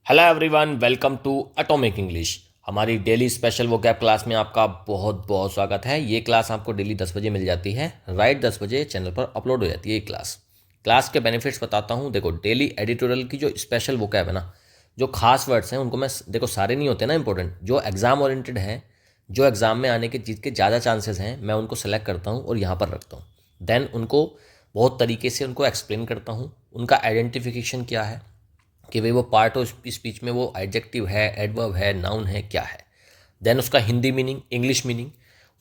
Hello everyone, welcome to atomic English. हमारी daily special vocab class में आपका बहुत बहुत स्वागत है। ये क्लास आपको डेली 10 बजे मिल जाती है। राइट 10 बजे चैनल पर अपलोड हो जाती है ये क्लास के बेनिफिट्स बताता हूँ। देखो, डेली एडिटोरियल की जो स्पेशल वोकैब है ना, जो खास वर्ड्स हैं उनको मैं, देखो सारे नहीं होते ना इंपॉर्टेंट, जो एग्जाम ओरिएंटेड है, जो एग्जाम में आने के जिसके ज़्यादा चांसेस हैं, मैं उनको सेलेक्ट करता हूँ और यहाँ पर रखता हूँ। देन उनको बहुत तरीके से उनको एक्सप्लेन करता हूँ। उनका आइडेंटिफिकेशन क्या है कि भाई वो पार्ट ऑफ स्पीच में वो एडजेक्टिव है, एडवर्ब है, नाउन है, क्या है। देन उसका हिंदी मीनिंग, इंग्लिश मीनिंग,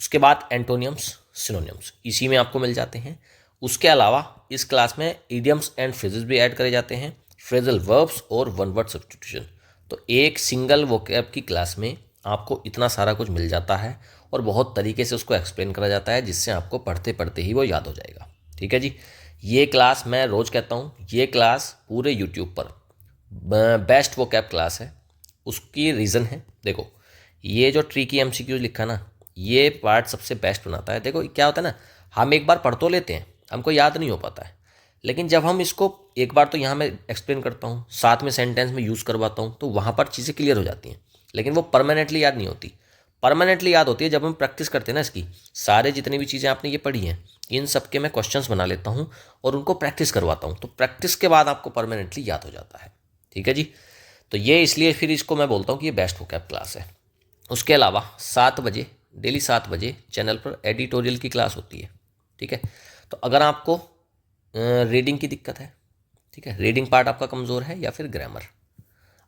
उसके बाद एंटोनियम्स, सिनोनियम्स इसी में आपको मिल जाते हैं। उसके अलावा इस क्लास में इडियम्स एंड फ्रेजेस भी ऐड करे जाते हैं, फ्रेजल वर्ब्स और वन वर्ड सब्स्टिट्यूशन। तो एक सिंगल वोकैब की क्लास में आपको इतना सारा कुछ मिल जाता है और बहुत तरीके से उसको एक्सप्लेन करा जाता है, जिससे आपको पढ़ते पढ़ते ही वो याद हो जाएगा। ठीक है जी। ये क्लास मैं रोज़ कहता हूँ, ये क्लास पूरे यूट्यूब पर बेस्ट वोकैब क्लास है। उसकी रीज़न है, देखो ये जो ट्री की एमसीक्यूज लिखा ना, ये पार्ट सबसे बेस्ट बनाता है। देखो क्या होता है ना, हम एक बार पढ़ तो लेते हैं, हमको याद नहीं हो पाता है, लेकिन जब हम इसको एक बार तो यहाँ मैं एक्सप्लेन करता हूँ, साथ में सेंटेंस में यूज़ करवाता हूँ, तो वहाँ पर चीज़ें क्लियर हो जाती हैं। लेकिन वो परमानेंटली याद नहीं होती। परमानेंटली याद होती है जब हम प्रैक्टिस करते हैं ना इसकी। सारे जितनी भी चीज़ें आपने ये पढ़ी हैं, इन सब के मैं क्वेश्चंस बना लेता हूँ और उनको प्रैक्टिस करवाता हूँ, तो प्रैक्टिस के बाद आपको परमानेंटली याद हो जाता है। ठीक है जी। तो ये इसलिए फिर इसको मैं बोलता हूँ कि ये बेस्ट वोकैब क्लास है। उसके अलावा 7 बजे, डेली 7 बजे चैनल पर एडिटोरियल की क्लास होती है। ठीक है। तो अगर आपको रीडिंग की दिक्कत है, ठीक है, रीडिंग पार्ट आपका कमज़ोर है या फिर ग्रामर,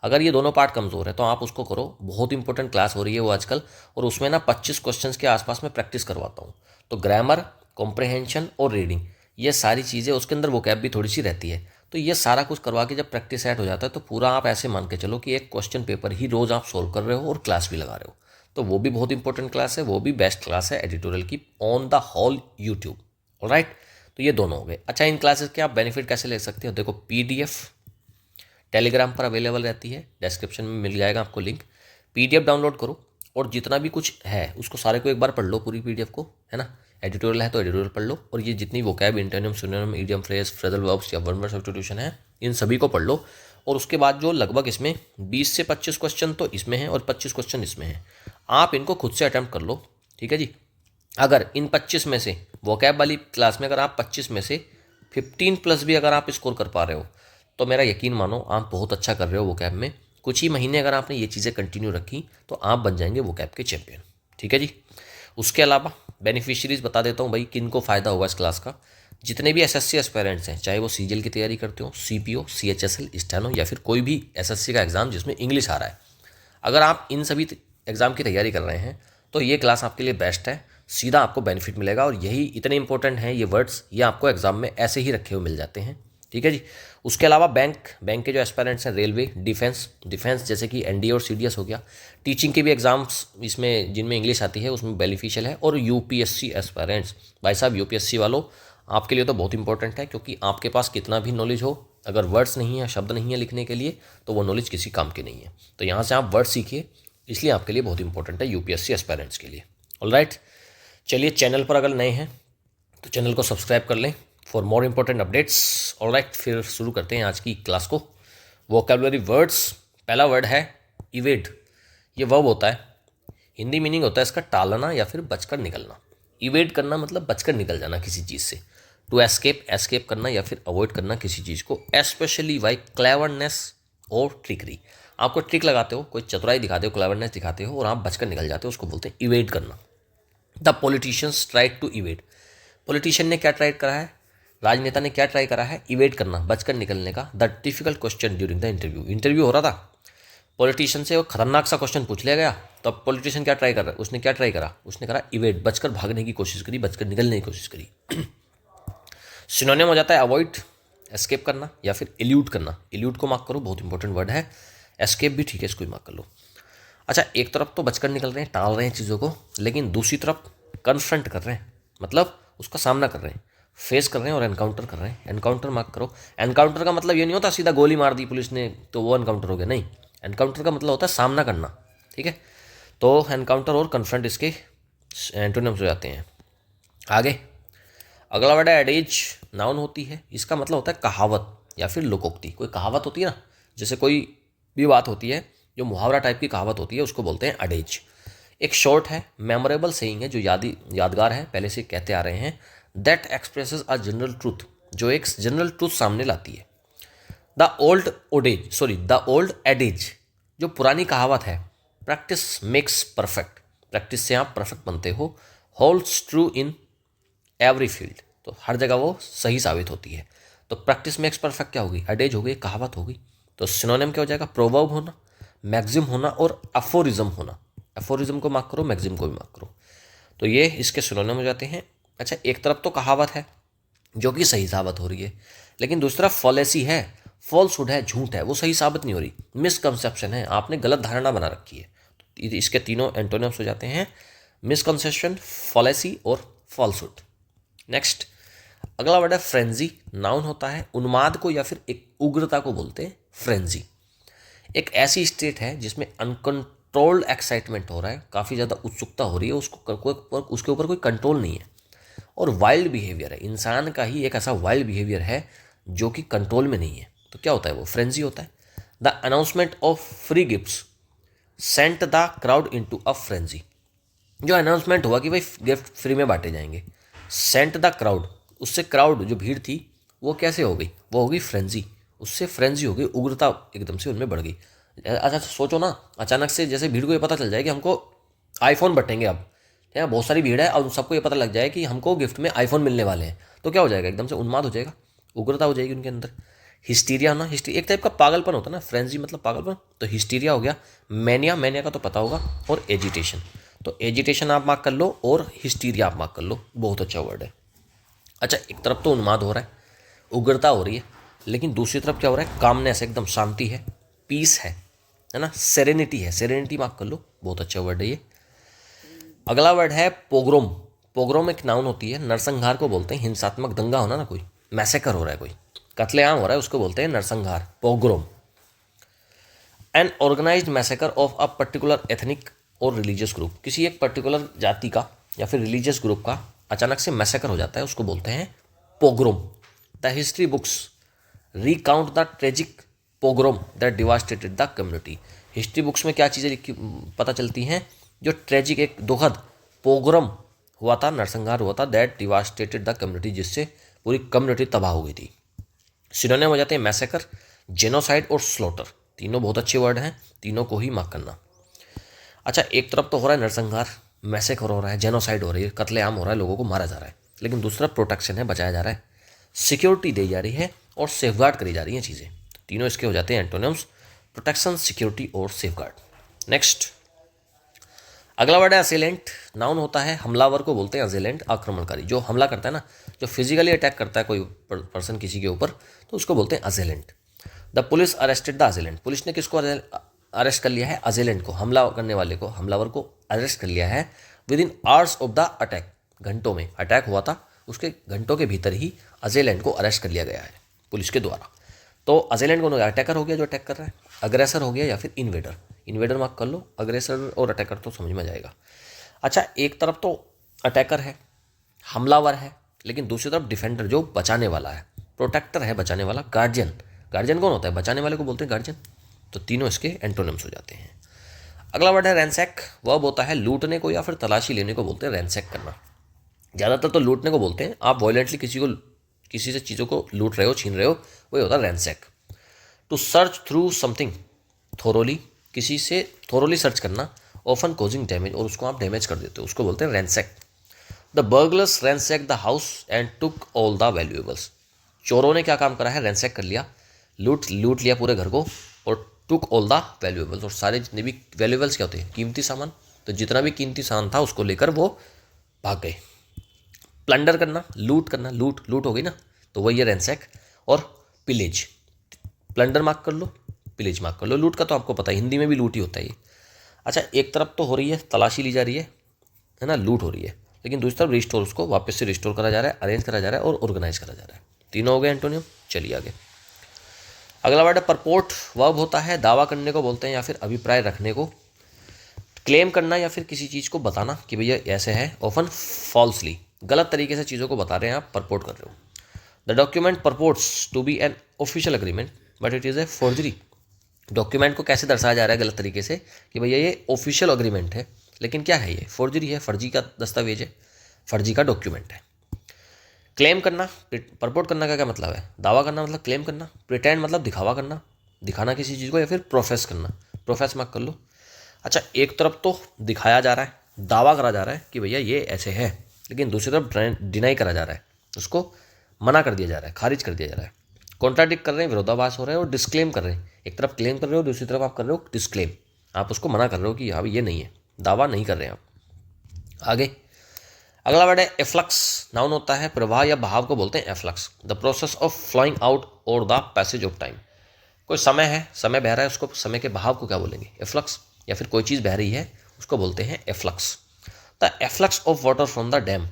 अगर ये दोनों पार्ट कमज़ोर है तो आप उसको करो। बहुत इंपॉर्टेंट क्लास हो रही है वो आजकल, और उसमें ना 25 क्वेश्चंस के आसपास में प्रैक्टिस करवाता हूँ। तो ग्रामर, कॉम्प्रहेंशन और रीडिंग, ये सारी चीज़ें, उसके अंदर वोकैब भी थोड़ी सी रहती है। तो ये सारा कुछ करवा के जब प्रैक्टिस सेट हो जाता है, तो पूरा आप ऐसे मान के चलो कि एक क्वेश्चन पेपर ही रोज़ आप सोल्व कर रहे हो और क्लास भी लगा रहे हो। तो वो भी बहुत इंपॉर्टेंट क्लास है, वो भी बेस्ट क्लास है एडिटोरियल की on the whole YouTube. Alright. तो ये दोनों हो गए। अच्छा, इन क्लासेस के आप बेनिफिट कैसे ले सकते हो? देखो, पीडीएफ टेलीग्राम पर अवेलेबल रहती है, डिस्क्रिप्शन में मिल जाएगा आपको लिंक। पीडीएफ डाउनलोड करो और जितना भी कुछ है उसको सारे को एक बार पढ़ लो, पूरी पीडीएफ को, है ना। एडिटोरियल है तो एडिटोरियल पढ़ लो, और ये जितनी vocab, antonym, synonym, idiom, phrase, phrasal verbs या वन वर्ड सब्स्टिट्यूशन है, इन सभी को पढ़ लो। और उसके बाद जो लगभग इसमें 20 से 25 क्वेश्चन तो इसमें हैं और 25 क्वेश्चन इसमें हैं, आप इनको खुद से अटैम्प्ट कर लो। ठीक है जी। अगर इन 25 में से, वोकैब वाली क्लास में अगर आप 25 में से 15 प्लस भी अगर आप स्कोर कर पा रहे हो, तो मेरा यकीन मानो आप बहुत अच्छा कर रहे हो वोकैब में। कुछ ही महीने अगर आपने ये चीज़ें कंटिन्यू रखी तो आप बन जाएंगे वोकैब के चैंपियन। ठीक है जी। उसके अलावा बेनिफिशियरीज बता देता हूँ भाई, किन को फ़ायदा होगा इस क्लास का। जितने भी एसएससी एस्पायरेंट्स हैं, चाहे वो सीजीएल की तैयारी करते हो, सीपीओ, सीएचएसएल, स्टेनो, या फिर कोई भी एसएससी का एग्ज़ाम जिसमें इंग्लिश आ रहा है, अगर आप इन सभी एग्ज़ाम की तैयारी कर रहे हैं तो ये क्लास आपके लिए बेस्ट है। सीधा आपको बेनिफिट मिलेगा, और यही इतने इंपॉर्टेंट हैं ये वर्ड्स, ये आपको एग्जाम में ऐसे ही रखे हुए मिल जाते हैं। ठीक है जी। उसके अलावा बैंक के जो एस्पायरेंट्स हैं, रेलवे, डिफेंस जैसे कि एनडीए और सीडीएस हो गया, टीचिंग के भी एग्जाम्स इसमें जिनमें इंग्लिश आती है उसमें बेनिफिशियल है। और यूपीएससी एस्पायरेंट्स, भाई साहब यूपीएससी वालों, आपके लिए तो बहुत इंपॉर्टेंट है, क्योंकि आपके पास कितना भी नॉलेज हो, अगर वर्ड्स नहीं है, शब्द नहीं है लिखने के लिए, तो वो नॉलेज किसी काम की नहीं है। तो यहाँ से आप वर्ड सीखिए, इसलिए आपके लिए बहुत इंपॉर्टेंट है यूपीएससी एस्पायरेंट्स के लिए। ऑलराइट। चलिए, चैनल पर अगर नए हैं तो चैनल को सब्सक्राइब कर लें for more important updates. Alright, फिर शुरू करते हैं आज की क्लास को। वोकैबुलरी वर्ड्स, पहला वर्ड है इवेड। ये वर्ब होता है, हिंदी मीनिंग होता है इसका टालना या फिर बचकर निकलना। इवेड करना मतलब बचकर निकल जाना किसी चीज़ से। टू एस्केप, एस्केप करना या फिर अवॉइड करना किसी चीज़ को, एस्पेशली बाई क्लेवरनेस और ट्रिकरी। आपको ट्रिक लगाते हो, कोई चतुराई दिखाते हो, क्लेवरनेस दिखाते हो और आप बचकर निकल जाते हो, उसको बोलते हैं इवेड करना। The politicians tried to evade. Politician ने क्या ट्राई करा है, राजनेता ने क्या ट्राई करा है, इवेड करना, बचकर निकलने का। The difficult question during the interview. Interview हो रहा था, पॉलिटिशियन से वो खतरनाक सा क्वेश्चन पूछ लिया गया, तो अब पॉलिटिशियन क्या ट्राई कर रहा है, उसने क्या ट्राई करा, उसने करा इवेड, बचकर भागने की कोशिश करी, बचकर निकलने की कोशिश करी। सिनोनिम हो जाता है अवॉइड, एस्केप करना या फिर एल्यूड करना। एल्यूड को मार्क करो, बहुत इंपॉर्टेंट वर्ड है। एस्केप भी ठीक है, इसको भी मार्क कर लो। अच्छा, एक तरफ तो बचकर निकल रहे हैं, टाल रहे हैं चीज़ों को, लेकिन दूसरी तरफ कन्फ्रंट कर रहे हैं, मतलब उसका सामना कर रहे हैं, फेस कर रहे हैं और एनकाउंटर कर रहे हैं। एनकाउंटर मार्क करो। एनकाउंटर का मतलब ये नहीं होता सीधा गोली मार दी पुलिस ने तो वो एनकाउंटर हो गया, नहीं। एनकाउंटर का मतलब होता है सामना करना। ठीक है। तो एनकाउंटर और कन्फ्रंट इसके एंटोनिम्स हो जाते हैं। आगे अगला वर्ड है एडेज। नाउन होती है, इसका मतलब होता है कहावत या फिर लोकोक्ति। कोई कहावत होती है ना, जैसे कोई भी बात होती है, जो मुहावरा टाइप की कहावत होती है, उसको बोलते हैं अडेज। एक शॉर्ट है, मेमोरेबल सेइंग है, जो यादगार है, पहले से कहते आ रहे हैं। That expresses a general truth, जो एक जनरल ट्रूथ सामने लाती है। द ओल्ड एडेज, जो पुरानी कहावत है, प्रैक्टिस मेक्स परफेक्ट, प्रैक्टिस से आप परफेक्ट बनते हो, holds true in every field, तो हर जगह वो सही साबित होती है। तो प्रैक्टिस मेक्स परफेक्ट क्या होगी, एडेज हो गई, कहावत हो गई। तो सिनोनिम क्या हो जाएगा, प्रोवर्ब होना, मैक्सिम होना और अफोरिज्म होना। अफोरिज्म को मार्क करो, मैक्सिम को भी मार्क करो, तो ये इसके सिनोनिम हो जाते हैं। अच्छा, एक तरफ तो कहावत है जो कि सही साबित हो रही है, लेकिन दूसरा फॉलेसी है, फॉल्सहुड है, झूठ है, वो सही साबित नहीं हो रही, मिसकंसेप्शन है, आपने गलत धारणा बना रखी है। तो इसके तीनों एंटोनिम्स हो जाते हैं, मिसकंसेप्शन, फॉलेसी और फॉल्सहुड। नेक्स्ट, अगला वर्ड है फ्रेंजी। नाउन होता है उन्माद को या फिर एक उग्रता को बोलते हैं फ्रेंजी। एक ऐसी स्टेट है जिसमें अनकंट्रोल्ड एक्साइटमेंट हो रहा है, काफ़ी ज़्यादा उत्सुकता हो रही है, उसके ऊपर कोई कंट्रोल नहीं है, और वाइल्ड बिहेवियर है, इंसान का ही एक ऐसा वाइल्ड बिहेवियर है जो कि कंट्रोल में नहीं है। तो क्या होता है, वो फ्रेंजी होता है। The announcement of free gifts sent the crowd into a frenzy, जो अनाउंसमेंट हुआ कि भाई गिफ्ट फ्री में बांटे जाएंगे, सेंट द क्राउड, उससे क्राउड जो भीड़ थी वो कैसे हो गई, वो हो गई फ्रेंजी, उससे फ्रेंजी हो गई, उग्रता एकदम से उनमें बढ़ गई। अच्छा सोचो ना, अचानक से जैसे भीड़ को ये पता चल जाए कि हमको आईफोन बटेंगे, अब यहाँ बहुत सारी भीड़ है और सबको ये पता लग जाए कि हमको गिफ्ट में आईफोन मिलने वाले हैं, तो क्या हो जाएगा, एकदम से उन्माद हो जाएगा, उग्रता हो जाएगी उनके अंदर। हिस्टीरिया होना, एक टाइप का पागलपन होता है ना, फ्रेंजी मतलब पागलपन, तो हिस्टीरिया हो गया। मैनिया का तो पता होगा, और एजिटेशन, तो एजिटेशन आप मार्क कर लो और हिस्टीरिया आप मार्क कर लो, बहुत अच्छा वर्ड है। अच्छा, एक तरफ तो उन्माद हो रहा है, उग्रता हो रही है, लेकिन दूसरी तरफ क्या हो रहा है, कामनेस, एकदम शांति है, पीस है ना, सेरेनिटी है, सेरेनिटी मार्क कर लो, बहुत अच्छा वर्ड है ये। अगला वर्ड है पोग्रोम। पोग्रोम एक नाउन होती है, नरसंहार को बोलते हैं, हिंसात्मक दंगा होना ना, कोई मैसेकर हो रहा है, कोई कत्लेआम हो रहा है, उसको बोलते हैं नरसंहार, pogrom. An organised massacre of a particular ethnic और रिलीजियस ग्रुप, किसी एक पर्टिकुलर जाति का या फिर रिलीजियस ग्रुप का अचानक से मैसेकर हो जाता है, उसको बोलते हैं pogrom. The history books recount the tragic pogrom that devastated the community. History books में क्या चीज़ें लिखी पता चलती हैं, जो ट्रेजिक, एक दुखद पोग्रोम हुआ था, नरसंहार हुआ था, दैट डिवास्टेटेड द कम्युनिटी, जिससे पूरी कम्युनिटी तबाह हो गई थी। सिनोनिम हो जाते हैं मैसेकर, जेनोसाइड और स्लॉटर, तीनों बहुत अच्छे वर्ड हैं, तीनों को ही मार्क करना। अच्छा, एक तरफ तो हो रहा है नरसंहार, मैसेकर हो रहा है, जेनोसाइड हो रही है, कत्लेआम हो रहा है, लोगों को मारा जा रहा है, लेकिन दूसरा प्रोटेक्शन है, बचाया जा रहा है, सिक्योरिटी दी जा रही है और सेफगार्ड करी जा रही हैं चीज़ें, तीनों इसके हो जाते हैं एंटोनिम्स, प्रोटेक्शन, सिक्योरिटी और सेफगार्ड। नेक्स्ट, अगला वर्ड है असेलेंट। नाउन होता है हमलावर को बोलते हैं असेलेंट, आक्रमणकारी, जो हमला करता है ना, जो फिजिकली अटैक करता है कोई पर्सन किसी के ऊपर, तो उसको बोलते हैं असेलेंट। The police arrested the असेलेंट, police ने किसको अरेस्ट कर लिया है, असेलेंट को, हमला करने वाले को, हमलावर को अरेस्ट कर लिया है, with in hours of the attack, घंटों में अटैक हुआ था, उसके घंटों के भीतर ही असेलेंट को अरेस्ट कर लिया गया है पुलिस के द्वारा। तो असेलेंट को अटैकर हो गया जो अटैक कर रहा है, अग्रेसर हो गया या फिर इन्वेडर, इन्वेडर मार्क कर लो, अग्रेसर और अटैकर तो समझ में जाएगा। अच्छा, एक तरफ तो अटैकर है, हमलावर है, लेकिन दूसरी तरफ डिफेंडर, जो बचाने वाला है, प्रोटेक्टर है, बचाने वाला, गार्जियन, गार्जियन कौन होता है, बचाने वाले को बोलते हैं गार्जियन, तो तीनों इसके एंटोनिम्स हो जाते हैं। अगला वर्ड है रैंसैक, वर्ब होता है लूटने को या फिर तलाशी लेने को बोलते हैं रैंसैक करना, ज़्यादातर तो लूटने को बोलते हैं, आप वायलेंटली किसी से चीज़ों को लूट रहे हो, छीन रहे हो, वही होता है ransack. To search through something thoroughly, किसी से थोरोली सर्च करना, ऑफन कॉजिंग डैमेज, और उसको आप डैमेज कर देते हो, उसको बोलते हैं ransack. The burglars ransack the house and took all the valuables, चोरों ने क्या काम करा है, रैंसैक कर लिया, लूट लिया पूरे घर को, और टुक ऑल द वैल्यूएबल्स, और सारे जितने भी वैल्यूएबल्स क्या होते हैं, कीमती सामान, तो जितना भी कीमती सामान था उसको लेकर वो भाग गए। प्लंडर करना, लूट करना, लूट हो गई ना, तो वही है रैंसैक। और पिलेज, प्लंडर मार्क कर लो, पिलेज मार्क कर लो, लूट का तो आपको पता है, हिंदी में भी लूट ही होता है ये। अच्छा, एक तरफ तो हो रही है, तलाशी ली जा रही है ना, लूट हो रही है, लेकिन दूसरी तरफ रिस्टोर, उसको वापस से रिस्टोर करा जा रहा है, अरेंज करा जा रहा है और ऑर्गेनाइज करा जा रहा है, तीनों हो गए एंटोनियम। चलिए आगे, अगला वर्ड है परपोर्ट, वर्ब होता है दावा करने को बोलते हैं या फिर अभिप्राय रखने को, क्लेम करना या फिर किसी चीज़ को बताना कि भैया ऐसे है, ऑफन फॉल्सली, गलत तरीके से चीज़ों को बता रहे हैं, आप परपोर्ट कर रहे हो। The document purports to be an official agreement but it is a forgery, document को कैसे दर्शाया जा रहा है गलत तरीके से कि भैया ये ऑफिशियल एग्रीमेंट है, लेकिन क्या है, ये फोर्जरी है, फर्जी का दस्तावेज है, फर्जी का डॉक्यूमेंट है। क्लेम करना, परपोर्ट करना का क्या मतलब है, दावा करना मतलब क्लेम करना, प्रिटेंड मतलब दिखावा करना, दिखाना किसी चीज़ को, या फिर प्रोफेस करना, प्रोफेस मार्क कर लो। अच्छा, एक तरफ तो दिखाया जा रहा है, दावा करा जा रहा है कि भैया ये ऐसे है, लेकिन दूसरी तरफ डिनाई करा जा रहा है, उसको मना कर दिया जा रहा है, खारिज कर दिया जा रहा है, कॉन्ट्राडिक्ट कर रहे हैं, विरोधाभास हो रहा है, और डिस्क्लेम कर रहे हैं। एक तरफ क्लेम कर रहे हो, दूसरी तरफ आप कर रहे हो डिस्क्लेम, आप उसको मना कर रहे हो कि हाँ ये नहीं है, दावा नहीं कर रहे हैं आप। आगे अगला वर्ड है एफ्लक्स। नाउन होता है, प्रवाह या बहाव को बोलते हैं efflux. The process of flowing out और द पैसेज ऑफ टाइम। कोई समय है, समय बह रहा है, उसको समय के बहाव को क्या बोलेंगे, एफ्लक्स। या फिर कोई चीज़ बह रही है, उसको बोलते हैं efflux. The efflux of water from the dam.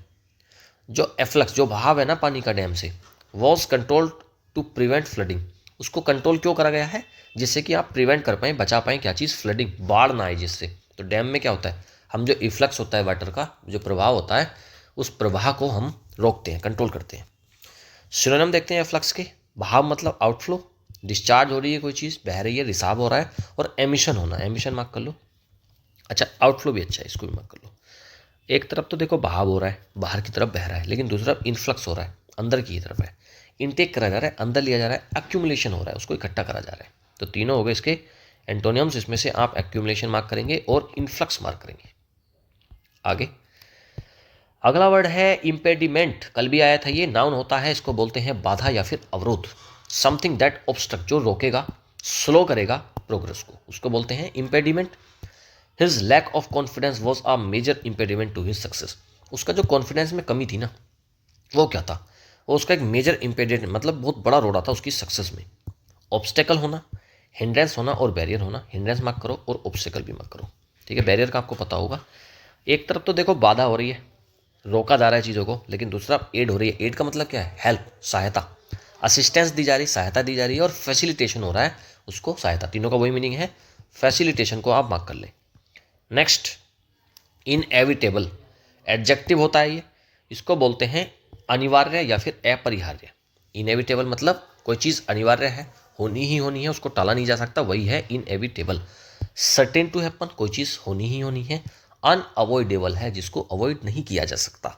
जो एफ्लक्स, जो बहाव है ना पानी का डैम से, was controlled to prevent flooding. उसको कंट्रोल क्यों करा गया है, जिससे कि आप प्रिवेंट कर पाएँ, बचा पाएँ क्या चीज़, फ्लडिंग, बाढ़ ना आए जिससे। तो डैम में क्या होता है, हम जो इफ्लक्स होता है वाटर का, जो प्रवाह होता है, उस प्रवाह को हम रोकते हैं, कंट्रोल करते हैं। सिनोनिम देखते हैं एफ्लक्स के। बहाव मतलब आउटफ्लो, डिस्चार्ज हो रही है कोई चीज़, बह रही है, रिसाव हो रहा है, और एमिशन होना, एमिशन मार्क कर लो। अच्छा, आउटफ्लो भी अच्छा है, इसको भी मार्क कर लो। एक तरफ तो देखो बहाव हो रहा है, बाहर की तरफ बह रहा है, लेकिन दूसरी तरफ इन्फ्लक्स हो रहा है, अंदर की तरफ है, इनटेक करा जा रहा है, अंदर लिया जा रहा है, एक्यूमुलेशन हो रहा है, उसको इकट्ठा करा जा रहा है। तो तीनों हो गए इसके एंटोनियम्स। इसमें से आप एक्यूमुलेशन मार्क करेंगे और इन्फ्लक्स मार्क करेंगे। आगे अगला वर्ड है इम्पेडिमेंट। कल भी आया था ये, नाउन होता है, इसको बोलते हैं बाधा या फिर अवरोध। समथिंग दैट ऑब्स्ट्रक्ट, जो रोकेगा, स्लो करेगा प्रोग्रेस को, उसको बोलते हैं impediment. His lack of confidence was a major impediment to his success. उसका जो कॉन्फिडेंस में कमी थी ना, वो क्या था, वो उसका एक मेजर इम्पेडिमेंट, मतलब बहुत बड़ा रोड़ा था उसकी सक्सेस में। ऑब्स्टेकल होना, हिंड्रेंस होना और बैरियर होना। हिंड्रेंस मार्क करो और ऑब्स्टेकल भी मार्क करो, ठीक है। बैरियर का आपको पता होगा। एक तरफ तो देखो बाधा हो रही है, रोका जा रहा है चीज़ों को, लेकिन दूसरा एड हो रही है। एड का मतलब क्या है, हेल्प, सहायता, असिस्टेंस दी जा रही, सहायता दी जा रही है, और फैसिलिटेशन हो रहा है, उसको सहायता। तीनों का वही मीनिंग है, फैसिलिटेशन को आप मार्क कर लें। नेक्स्ट, इनएविटेबल एडजेक्टिव होता है ये, इसको बोलते हैं अनिवार्य या फिर अपरिहार्य। इनएविटेबल मतलब कोई चीज़ अनिवार्य है, होनी ही होनी है, उसको टाला नहीं जा सकता, वही है इनएविटेबल। सर्टेन टू हैपन, कोई चीज़ होनी ही होनी है। अनअवॉइडेबल है, जिसको अवॉइड नहीं किया जा सकता।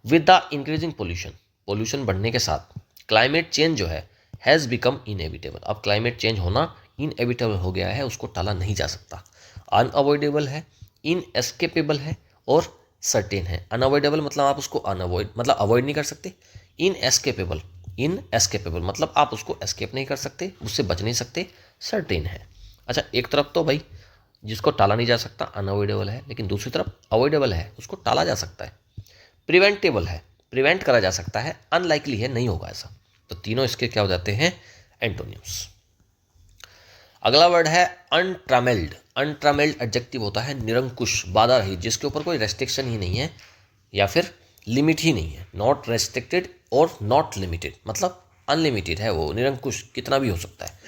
With the increasing pollution, pollution बढ़ने के साथ क्लाइमेट चेंज जो है हैज़ बिकम इनएविटेबल। अब क्लाइमेट चेंज होना इनएविटेबल हो गया है, उसको टाला नहीं जा सकता। अनअवॉइडेबल है, इनएस्केपेबल है, और सर्टेन है। अनअवॉइडेबल मतलब आप उसको अनअवॉइड मतलब अवॉइड नहीं कर सकते। इनएस्केपेबल, इनएस्केपेबल मतलब आप उसको एस्केप नहीं कर सकते, उससे बच नहीं सकते, सर्टेन है। अच्छा, एक तरफ तो भाई जिसको टाला नहीं जा सकता अनअवॉइडेबल है, लेकिन दूसरी तरफ अवॉइडेबल है, उसको टाला जा सकता है। प्रिवेंटेबल है, प्रिवेंट करा जा सकता है। अनलाइकली है, नहीं होगा ऐसा। तो तीनों इसके क्या हो जाते हैं, एंटोनिम्स। अगला वर्ड है अनट्रामेल्ड। अनट्रामेल्ड एडजेक्टिव होता है निरंकुश, बाधा रहित, जिसके ऊपर कोई रेस्ट्रिक्शन ही नहीं है या फिर लिमिट ही नहीं है। नॉट रेस्ट्रिक्टेड और नॉट लिमिटेड, मतलब अनलिमिटेड है वो, निरंकुश, कितना भी हो सकता है।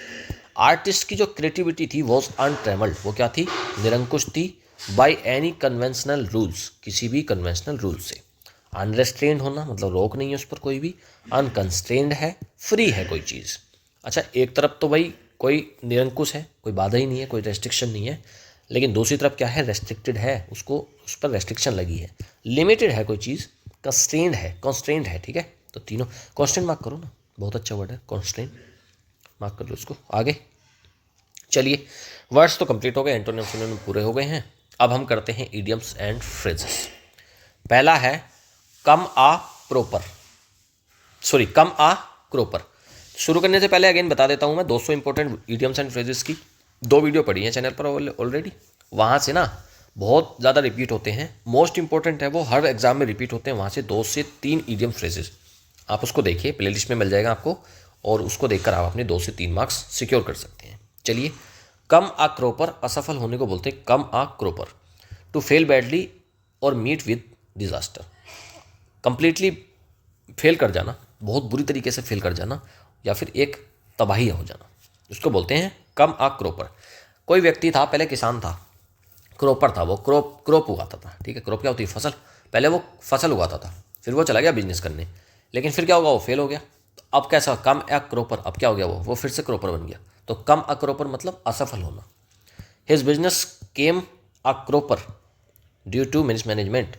आर्टिस्ट की जो क्रिएटिविटी थी वॉज अनट्रेमल्ड, वो क्या थी, निरंकुश थी। बाय एनी कन्वेंशनल रूल्स, किसी भी कन्वेंशनल रूल से। अनरेस्ट्रेन्ड होना मतलब रोक नहीं है उस पर कोई भी। अनकंस्ट्रेन्ड है, फ्री है कोई चीज़। अच्छा, एक तरफ तो भाई कोई निरंकुश है, कोई बाधा ही नहीं है, कोई रेस्ट्रिक्शन नहीं है, लेकिन दूसरी तरफ क्या है, रेस्ट्रिक्टेड है, उसको उस पर रेस्ट्रिक्शन लगी है। लिमिटेड है कोई चीज़, कॉन्स्ट्रेंड है, ठीक है। तो तीनों कॉन्स्टेंट मार्क करो ना, बहुत अच्छा वर्ड है कॉन्स्टेंट, मार्क कर लो इसको। आगे चलिए, वर्ड्स तो कंप्लीट हो गए, एंटोनिम सिनोनिम पूरे हो गए हैं। अब हम करते हैं इडियम्स एंड फ्रेजेस। पहला है कम आ क्रोपर। शुरू करने से पहले अगेन बता देता हूँ मैं, 200 इंपॉर्टेंट इडियम्स एंड फ्रेजेस की 2 वीडियो पड़ी हैं चैनल पर ऑलरेडी। वहाँ से ना बहुत ज़्यादा रिपीट होते हैं, मोस्ट इंपॉर्टेंट है वो, हर एग्जाम में रिपीट होते हैं। वहाँ से 2 से 3 इडियम फ्रेजेस आप उसको देखिए, प्लेलिस्ट में मिल जाएगा आपको, और उसको देखकर आप अपने 2 से 3 मार्क्स सिक्योर कर सकते हैं। चलिए, कम आ क्रोपर, असफल होने को बोलते हैं come a cropper. To fail badly और meet with disaster, completely fail कर जाना, बहुत बुरी तरीके से फेल कर जाना, या फिर एक तबाही हो जाना, उसको बोलते हैं कम आ क्रोपर। कोई व्यक्ति था, पहले किसान था, क्रोपर था, वो क्रॉप उगाता था, ठीक है। क्रॉप क्या होती है, फसल। पहले वो फसल उगाता था, फिर वो चला गया बिजनेस करने, लेकिन फिर क्या होगा, वो फेल हो गया। तो अब कैसा, कम आ क्रोपर, अब क्या हो गया, वो फिर से क्रोपर बन गया। तो कम अक्रोपर मतलब असफल होना। His business came a cropper due to mismanagement,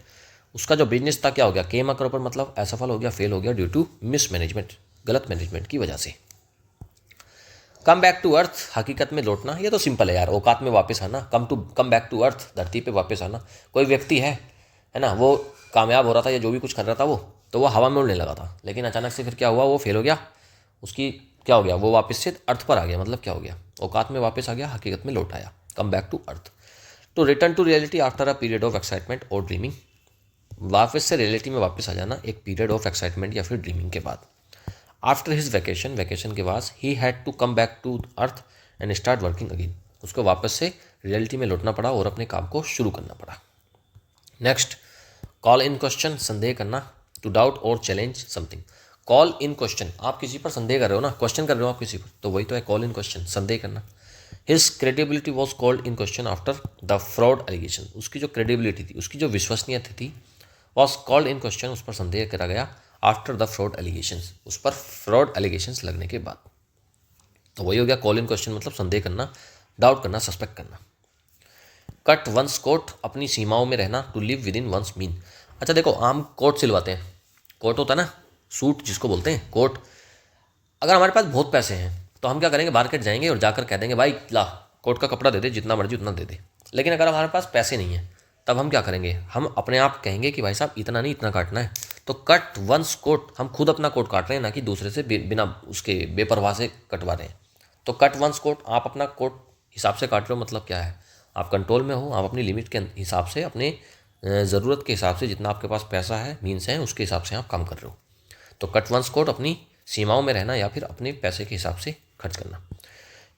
उसका जो बिजनेस था क्या हो गया, केम अक्रोपर मतलब असफल हो गया, फेल हो गया ड्यू टू मिसमैनेजमेंट, गलत मैनेजमेंट की वजह से। कम बैक टू अर्थ, हकीकत में लौटना, ये तो सिंपल है यार, औकात में वापस आना, कम बैक टू अर्थ, धरती पे वापस आना। कोई व्यक्ति है ना, वो कामयाब हो रहा था या जो भी कुछ कर रहा था वो, तो वो हवा में उड़ने लगा था, लेकिन अचानक से फिर क्या हुआ, वो फेल हो गया, उसकी क्या हो गया, वो वापस से अर्थ पर आ गया, मतलब क्या हो गया, औकात में वापस आ गया, हकीकत में लौट आया, come back to earth. To return to reality after a period of excitement और ड्रीमिंग, वापस से रियलिटी में वापस आ जाना एक पीरियड ऑफ एक्साइटमेंट या फिर ड्रीमिंग के बाद। आफ्टर हिज वैकेशन, वैकेशन के बाद ही had to come back to earth and start working again, उसको वापस से रियलिटी में लौटना पड़ा और अपने काम को शुरू करना पड़ा। नेक्स्ट, कॉल इन क्वेश्चन, संदेह करना, टू डाउट और challenge something. Call in question, आप किसी पर संदेह कर रहे हो ना, क्वेश्चन कर रहे हो आप किसी पर, तो वही तो है कॉल इन क्वेश्चन, संदेह करना। His credibility was called in question after the fraud allegation, उसकी जो क्रेडिबिलिटी थी, उसकी जो विश्वसनीयता थी, वॉज कॉल्ड इन क्वेश्चन, उस पर संदेह करा गया आफ्टर द फ्रॉड एलिगेशंस, उस पर फ्रॉड एलिगेशंस लगने के बाद। तो वही हो गया कॉल इन क्वेश्चन मतलब संदेह करना, डाउट करना, सस्पेक्ट करना। कट वंस कोट, अपनी सीमाओं में रहना, to live within one's mean. अच्छा देखो, आम कोट सिलवाते हैं, कोट होता है ना, सूट जिसको बोलते हैं कोट। अगर हमारे पास बहुत पैसे हैं तो हम क्या करेंगे, मार्केट जाएंगे और जाकर कह देंगे भाई ला कोट का कपड़ा दे दे, जितना मर्जी उतना दे दे। लेकिन अगर हमारे पास पैसे नहीं है तब हम क्या करेंगे, हम अपने आप कहेंगे कि भाई साहब इतना नहीं, इतना काटना है। तो कट वंस कोट, हम खुद अपना कोट काट रहे हैं, ना कि दूसरे से बिना उसके बेपरवाह से कटवा रहे हैं। तो कट वंस कोट, आप अपना कोट हिसाब से काट रहे हो, मतलब क्या है, आप कंट्रोल में हो, आप अपनी लिमिट के हिसाब से, अपने ज़रूरत के हिसाब से, जितना आपके पास पैसा है, मीन्स हैं, उसके हिसाब से आप काम कर रहे हो। तो कट वंस कोट, अपनी सीमाओं में रहना या फिर अपने पैसे के हिसाब से खर्च करना।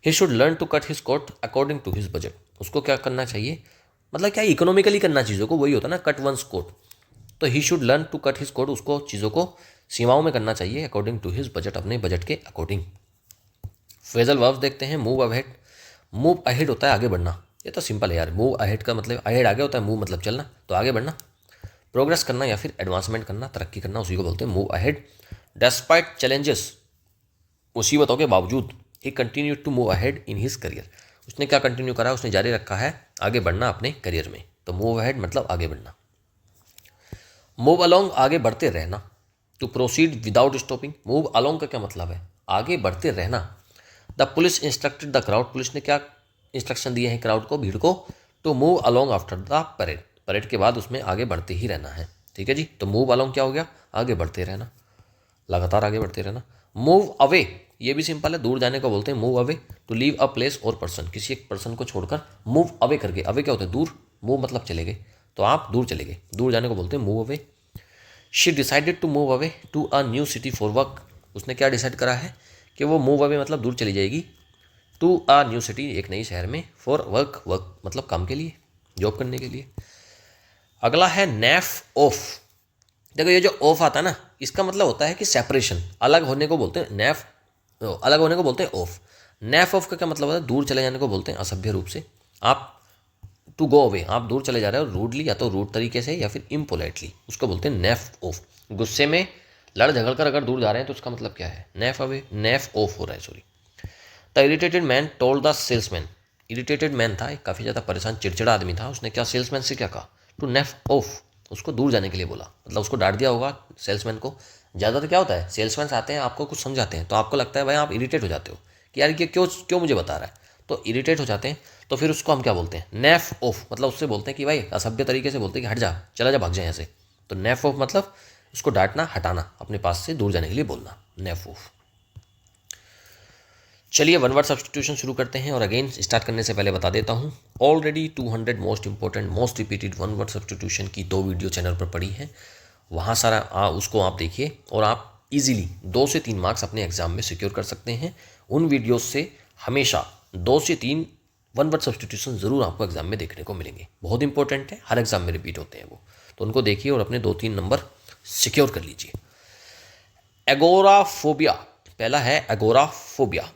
He should learn to cut his coat according to his budget, उसको क्या करना चाहिए, मतलब क्या इकोनॉमिकली करना चीज़ों को, वही होता है ना कट वंस कोट। तो he should learn to cut his coat, उसको चीज़ों को सीमाओं में करना चाहिए अकॉर्डिंग टू हिज बजट, अपने बजट के अकॉर्डिंग। फ्रेजल वर्ब्स देखते हैं। मूव अहेड, मूव अहेड होता है आगे बढ़ना, ये तो सिंपल है यार, मूव अहेड का मतलब अहेड आगे होता है, मूव मतलब चलना, तो आगे बढ़ना, प्रोग्रेस करना या फिर एडवांसमेंट करना, तरक्की करना, उसी को बोलते हैं मूव अहेड। डेस्पाइट चैलेंजेस, मुसीबतों के बावजूद, he continue to move ahead in his career, उसने क्या कंटिन्यू करा, उसने जारी रखा है आगे बढ़ना अपने करियर में। तो मूव अहेड मतलब आगे बढ़ना। मूव अलोंग, आगे बढ़ते रहना, to proceed without stopping. Move along का क्या मतलब है, आगे बढ़ते रहना। The police instructed the crowd, police ने क्या इंस्ट्रक्शन दिए हैं क्राउड को, भीड़ को, to move along after the parade, parade के बाद उसमें आगे बढ़ते ही रहना है। ठीक है जी, तो मूव अलोंग क्या हो गया, आगे बढ़ते रहना, लगातार आगे बढ़ते रहना। मूव अवे, ये भी सिंपल है, दूर जाने को बोलते हैं move away, to leave a place और पर्सन, किसी एक पर्सन को छोड़कर मूव अवे करके, अवे क्या होता है दूर, मूव मतलब चले गए, तो आप दूर चले गए, दूर जाने को बोलते हैं move away. She decided to move away to a new city for work, उसने क्या डिसाइड करा है कि वो मूव अवे मतलब दूर चली जाएगी, टू अ न्यू सिटी, एक नई शहर में, फॉर वर्क, वर्क मतलब काम के लिए, जॉब करने के लिए। अगला है नैफ ऑफ। देखो ये जो ऑफ आता है ना, इसका मतलब होता है कि सेपरेशन, अलग होने को बोलते हैं नैफ, अलग होने को बोलते हैं ऑफ। नैफ ऑफ का क्या मतलब होता है, दूर चले जाने को बोलते हैं असभ्य रूप से। आप टू गो अवे, आप दूर चले जा रहे हो रूडली, या तो रूड तरीके से या फिर इम्पोलाइटली, उसको बोलते हैं नैफ ऑफ। गुस्से में लड़ झगड़ कर अगर दूर जा रहे हैं तो उसका मतलब क्या है, नैफ अवे, नैफ ऑफ हो रहा है, sorry. The irritated man told the salesman, irritated man था, काफ़ी ज़्यादा परेशान चिड़चिड़ा आदमी था, उसने क्या सेल्समैन से क्या कहा, टू नैफ ऑफ, उसको दूर जाने के लिए बोला, मतलब उसको डांट दिया होगा सेल्समैन को। ज़्यादातर क्या होता है, सेल्समैन आते हैं आपको कुछ समझाते हैं तो आपको लगता है भाई आप इरिटेट हो जाते हो कि यार ये क्यों क्यों मुझे बता रहा है, तो इरिटेट हो जाते हैं। तो फिर उसको हम क्या बोलते हैं, नैफ ऑफ, मतलब उससे बोलते हैं कि भाई असभ्य तरीके से बोलते हैं कि हट जा, चला जा, भाग जाए यहाँ से। तो नैफ ऑफ मतलब उसको डांटना, हटाना, अपने पास से दूर जाने के लिए बोलना, नैफ ऑफ। चलिए वन वर्ड सब्सटीट्यूशन शुरू करते हैं, और अगेन स्टार्ट करने से पहले बता देता हूँ, already 200 most important most repeated one word substitution की 2 वीडियो चैनल पर पड़ी है, वहाँ सारा उसको आप देखिए और आप इजीली 2 से 3 मार्क्स अपने एग्जाम में सिक्योर कर सकते हैं। उन वीडियोस से हमेशा 2 से 3 वन वर्ड सब्सटीट्यूशन ज़रूर आपको एग्जाम में देखने को मिलेंगे, बहुत इंपॉर्टेंट है, हर एग्जाम में रिपीट होते हैं वो, तो उनको देखिए और अपने 2-3 नंबर सिक्योर कर लीजिए। एगोराफोबिया, पहला है एगोराफोबिया,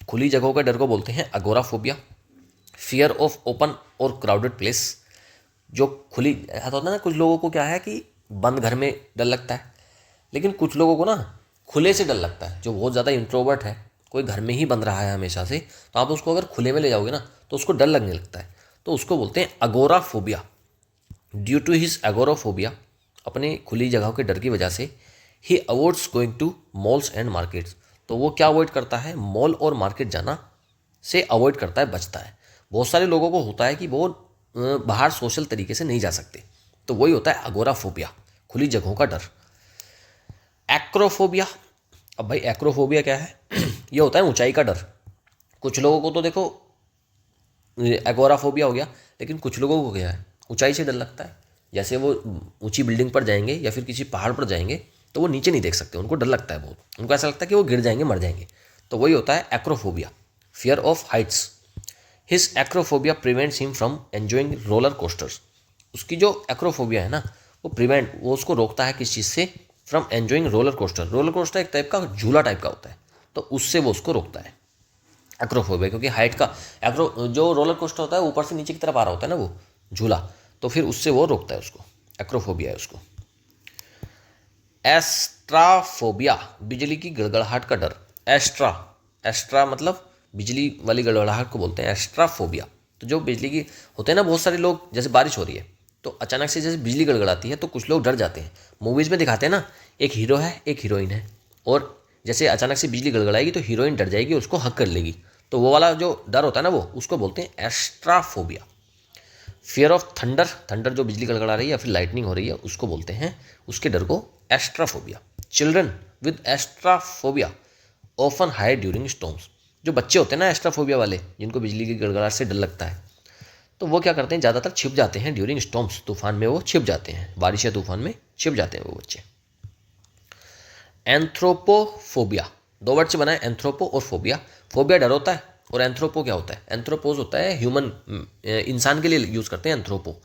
खुली जगहों के डर को बोलते हैं एगोराफोबिया। फियर ऑफ ओपन और क्राउडेड प्लेस, जो खुली होता है ना, कुछ लोगों को क्या है कि बंद घर में डर लगता है, लेकिन कुछ लोगों को ना खुले से डर लगता है, जो बहुत ज़्यादा इंट्रोवर्ट है कोई घर में ही बंद रहा है हमेशा से, तो आप उसको अगर खुले में ले जाओगे ना तो उसको डर लगने लगता है, तो उसको बोलते हैं agoraphobia. Due to his agoraphobia, अपनी खुली जगहों के डर की वजह से, he avoids going to malls and markets, तो वो क्या अवॉइड करता है, मॉल और मार्केट जाना से अवॉइड करता है, बचता है। बहुत सारे लोगों को होता है कि वो बाहर सोशल तरीके से नहीं जा सकते, तो वही होता है अगोराफोबिया, खुली जगहों का डर। एक्रोफोबिया, अब भाई एक्रोफोबिया क्या है ये होता है ऊंचाई का डर। कुछ लोगों को तो देखो एगोराफोबिया हो गया, लेकिन कुछ लोगों को क्या है, ऊंचाई से डर लगता है। जैसे वो ऊंची बिल्डिंग पर जाएंगे या फिर किसी पहाड़ पर जाएंगे तो वो नीचे नहीं देख सकते, उनको डर लगता है बहुत, उनको ऐसा लगता है कि वो गिर जाएंगे, मर जाएंगे, तो वही होता है acrophobia, fear of Heights. His acrophobia prevents him from enjoying roller coasters, उसकी जो एक्रोफोबिया है ना वो उसको रोकता है किस चीज़ से, from enjoying roller coaster. Roller coaster एक टाइप का झूला टाइप का होता है, तो उससे वो उसको रोकता है एक्रोफोबिया, क्योंकि हाइट का जो रोलर कोस्टर होता है ऊपर से नीचे की तरफ आ रहा होता है ना वो झूला, तो फिर उससे वो रोकता है उसको, एक्रोफोबिया है उसको। एस्ट्राफोबिया, बिजली की गड़गड़ाहट का डर। एस्ट्रा मतलब बिजली वाली गड़गड़ाहट को बोलते हैं एस्ट्राफोबिया। तो जो बिजली की होते हैं ना, बहुत सारे लोग, जैसे बारिश हो रही है तो अचानक से जैसे बिजली गड़गड़ाती है तो कुछ लोग डर जाते हैं। मूवीज़ में दिखाते हैं ना, एक हीरो है एक हीरोइन है, और जैसे अचानक से बिजली गड़गड़ाएगी तो हीरोइन डर जाएगी, उसको हक कर लेगी, तो वो वाला जो डर होता है ना वो उसको बोलते हैं एस्ट्राफोबिया। फियर ऑफ थंडर, थंडर जो बिजली गड़गड़ा रही है या फिर लाइटनिंग हो रही है उसको बोलते हैं, उसके डर को एस्ट्राफोबिया। Children with एस्ट्राफोबिया often hide during storms, जो बच्चे होते हैं ना एस्ट्राफोबिया वाले, जिनको बिजली की गड़गड़ाहट से डर लगता है, तो वो क्या करते हैं, ज़्यादातर छिप जाते हैं ड्यूरिंग स्टॉर्म्स, तूफान में वो छिप जाते हैं, बारिश या तूफान में छिप जाते हैं वो बच्चे। एंथ्रोपोफोबिया, दो वर्ड से बना है, एंथ्रोपो और फोबिया। फोबिया डर होता है और एंथ्रोपो क्या होता है, एंथ्रोपोज होता है ह्यूमन, इंसान के लिए यूज़ करते हैं एंथ्रोपो।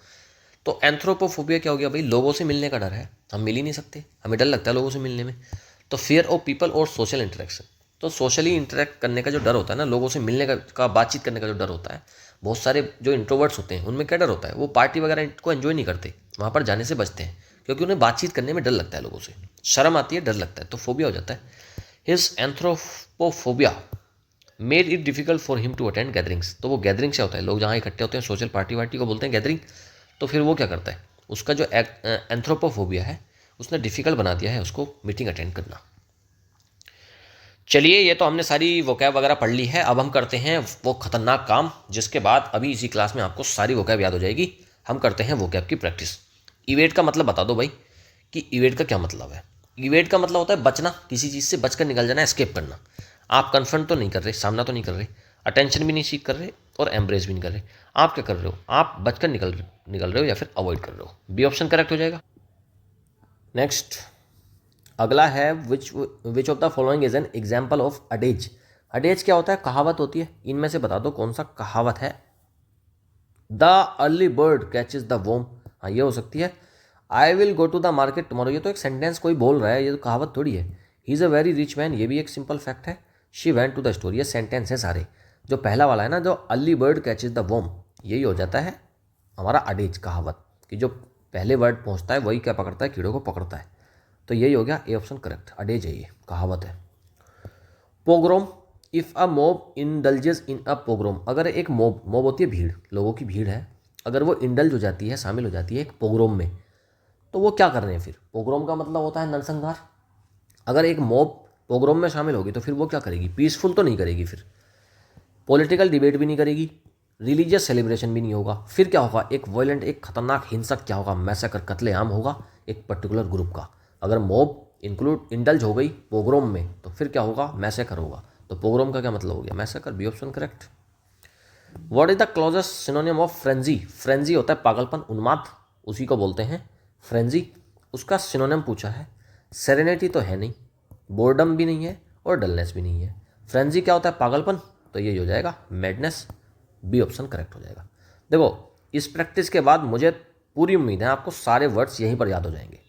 तो एंथ्रोपोफोबिया क्या हो गया भाई, लोगों से मिलने का डर है, हम मिल ही नहीं सकते, हमें डर लगता है लोगों से मिलने में। तो फियर ऑफ पीपल और सोशल इंटरेक्शन, तो सोशली इंटरेक्ट करने का जो डर होता है ना, लोगों से मिलने का बातचीत करने का जो डर होता है, बहुत सारे जो इंट्रोवर्ट्स होते हैं उनमें क्या डर होता है, वो पार्टी वगैरह को एंजॉय नहीं करते, वहाँ पर जाने से बचते हैं, क्योंकि उन्हें बातचीत करने में डर लगता है, लोगों से शर्म आती है, डर लगता है, तो फोबिया हो जाता है। His anthropophobia made it difficult for him to attend gatherings, तो वो गैदरिंग से होता है, लोग जहाँ इकट्ठे होते हैं, सोशल पार्टी वार्टी को बोलते हैं गैदरिंग, तो फिर वो क्या करता है, उसका जो एंथ्रोपोफोबिया है उसने डिफिकल्ट बना दिया है उसको मीटिंग अटेंड करना। चलिए, ये तो हमने सारी वोकैब वगैरह पढ़ ली है, अब हम करते हैं वो खतरनाक काम जिसके बाद अभी इसी क्लास में आपको सारी वोकैब याद हो जाएगी। हम करते हैं वोकैब की प्रैक्टिस। इवेट का मतलब बता दो भाई कि इवेट का क्या मतलब है। इवेट का मतलब होता है बचना, किसी चीज़ से बचकर निकल जाना, एस्केप करना। आप कन्फ्रंट तो नहीं कर रहे, सामना तो नहीं कर रहे, अटेंशन भी नहीं सीख कर रहे और एम्ब्रेस भी नहीं कर रहे, आप क्या कर रहे हो, आप बचकर निकल रहे हो या फिर अवॉइड कर रहे हो। बी ऑप्शन करेक्ट हो जाएगा। नेक्स्ट अगला है which of the following is an example of अडेज। अडेज क्या होता है, कहावत होती है, इनमें से बता दो कौन सा कहावत है। The early bird catches the worm, हाँ ये हो सकती है। I will go to the market tomorrow, ये तो एक सेंटेंस कोई बोल रहा है, ये तो कहावत थोड़ी है। He is a very rich man, ये भी एक सिंपल फैक्ट है। She went to the store, ये सेंटेंस है सारे। जो पहला वाला है ना, जो early bird catches the worm, यही हो जाता है हमारा अडेज कहावत, कि जो पहले वर्ड पहुंचता है वही क्या पकड़ता है, कीड़ों को पकड़ता है। तो यही हो गया ए ऑप्शन करेक्ट, अडेज है, ये कहावत है। Pogrom, if a mob indulges in a pogrom, अगर एक मॉब होती है भीड़, लोगों की भीड़ है, अगर वो इंडल्ज हो जाती है, शामिल हो जाती है एक पोग्रोम में, तो वो क्या कर रहे हैं फिर। पोग्रोम का मतलब होता है नरसंहार। अगर एक मॉब पोग्रोम में शामिल होगी तो फिर वो क्या करेगी, पीसफुल तो नहीं करेगी, फिर पॉलिटिकल डिबेट भी नहीं करेगी, रिलीजियस सेलिब्रेशन भी नहीं होगा, फिर क्या होगा, एक वायलेंट, एक खतरनाक हिंसक क्या होगा, मैसेकर, कत्लेआम होगा एक पर्टिकुलर ग्रुप का। अगर मॉब इंडल्ज हो गई पोग्रोम में तो फिर क्या होगा, मैसेकर होगा। तो पोग्रोम का क्या मतलब हो गया, massacre, B option correct. What is the closest synonym of frenzy, frenzy होता है पागलपन, उन्माद, उसी को बोलते हैं फ्रेंजी। उसका सिनोनिम पूछा है, सेरेनिटी तो है नहीं, बोर्डम भी नहीं है और डलनेस भी नहीं है। फ्रेंजी क्या होता है, पागलपन, तो ये हो जाएगा मैडनेस, बी ऑप्शन करेक्ट हो जाएगा। देखो, इस प्रैक्टिस के बाद मुझे पूरी उम्मीद है आपको सारे वर्ड्स यहीं पर याद हो जाएंगे।